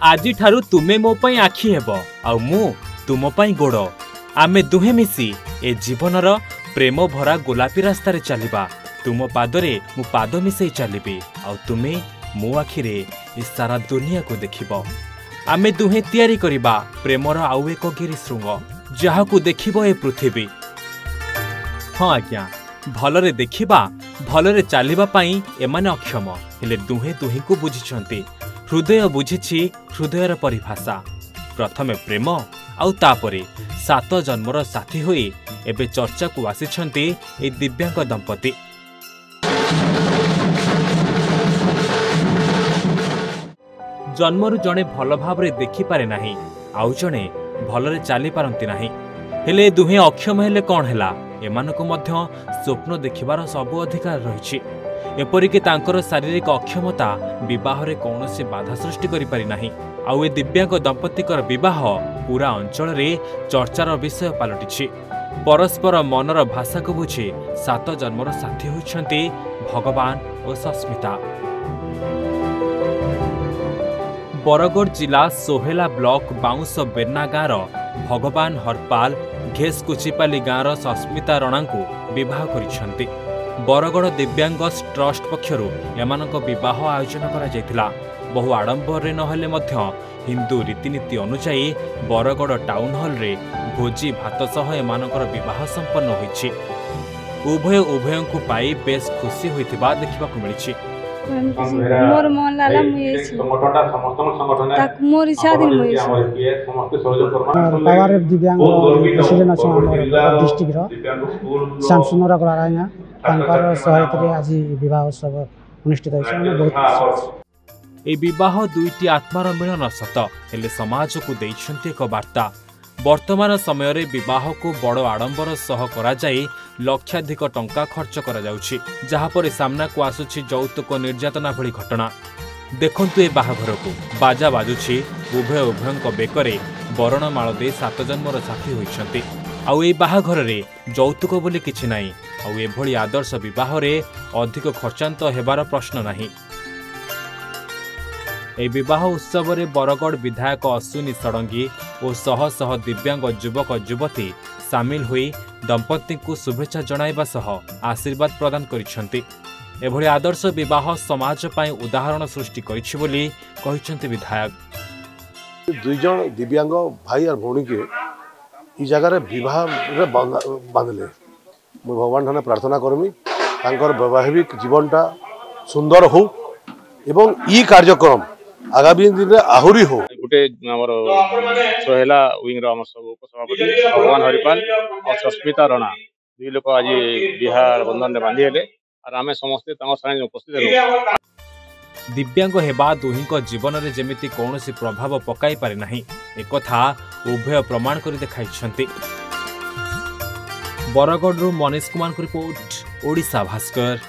आजि ठारू तुमे मो पई आखि हेब आ मु तुम पई गोड़। आमे दुहे मिसी ए जीवनर प्रेम भरा गोलापी रास्ता रे चलिबा। तुम पादरे मु पाद मिसई चलिबी आ तुमे मो आखिरे ए सारा दुनिया को देखिबो। आमे दुहे तैयारी करिबा प्रेमर आउ एक गिरी श्रृंग जहाकू देखिबो ए पृथ्वी। हाँ आज्ञा भलरे देखिबा भलरे चलिबा पई एमाने अक्षम हेले दुहे दुही को बुझिछंती। हृदय बुझिछि हृदयर परिभाषा। प्रथमे प्रेम आउ तापरे 7 जन्मर साथी होई एबे चर्चा को आसिछंती ए दिव्यांग दंपति। जन्मरु जणे भल भावरे देखि पारे नाही आउ जणे भलरे चली पारंती नाही। हेले दुहे अक्षम हेले कोन हेला एमानको मध्य स्वप्न देखिबार सब अधिकार रहिछि। एपरिक तांकर शारीरिक अक्षमता विवाहरे कौनसी बाधा सृष्टि करि पारि नाही। आउ ए दिव्यांग दंपतिकर विवाह पूरा अंचल रे चर्चार विषय पलटिछि। परस्पर मनर भाषा को बुझी 7 जन्मर साथी होइछंती भगवान और सस्मिता। बरगढ़ जिला सोहेला ब्लॉक बाउंस बेरना गाँर भगवान हरपाल घेस कुचिपाली गाँर सस्मिता राणा को विवाह करिछंती। बरगढ़ दिव्यांग ट्रस्ट पक्षरु एमानक विवाह आयोजन करा जायतिला। बहु आडंबर रे नहले मध्य हिंदू रीतिनीति अनुसायी बरगढ़ टाउन हॉल रे भोजी भात सह एमानकर विवाह संपन्न होइछि। उभय उभयंकु पाई बेस खुशी होइतिबा देखिबाकु मिलिछि। मोर मन लाला मुई संगठनटा समस्त संगठन ताक मोर इच्छा दिन मुई समस्त सहयोग करबा पावर दिव्यांग प्रेसिडेंट अछि हमर डिस्ट्रिक्ट रो शामसुंदर गलाराया तांकर सहायता रे आज विवाह उत्सव अनुष्ठित होइछ। बहुत ए विवाह दुईटी आत्मार मिलन सत हेले समाज को दैछंती एक वार्ता। वर्तमान समय रे विवाह को बड़ आडंबर सह करा जाई लक्षाधिक टंका खर्च करा जाउछि जहा पर सामना को आसुछि यौतुक निर्यातना भली घटना। देखंतु ए बाहाघर को बाजा बाजुछि उभय उभयंक बेकरे बरणमाळ दे 7 जन्मर साथी होइछंती। आउ ए बाहाघर रे यौतुक बोली किछि नाही। आउ एभली आदर्श विवाह रे अधिक खर्चांत हेबार प्रश्न नाही। ए विवाह उत्सव रे बरगढ़ विधायक अश्विनी षडंगी और शह शह दिव्यांग युवक युवती सामिल हुई दंपति को शुभेच्छा जणाइबा सह आशीर्वाद प्रदान करिसेंती। एभली आदर्श विवाह समाज पाई उदाहरण सृष्टि करिछि बोली कहिसेंती विधायक। 2 जन दिव्यांग भाई और भौणी के ई जगह रे विवाह रे बांधले मु भगवान ठाने प्रार्थना करमी तांकर वैवाहिक जीवनटा सुंदर हो एवं ई कार्यक्रम आगामी दिन में आहुरी हो। गोटे हमर सोहेला विंग रो हमर सब उपसभापति भगवान हरिपाल और सस्मिता राणा दुई लोक आज बिहार बंधन रे बांधी हेले और आमे समस्त तांग साने उपस्थित हेलु। दिव्यांग हेबा दुहिंक जीवन रे जेमिति कोनोसी प्रभाव पकाई पारे नाही एकथा उभय प्रमाण करि देखाइछंती। बरगढ़ रु मनीष कुमार को रिपोर्ट ओडिशा भास्कर।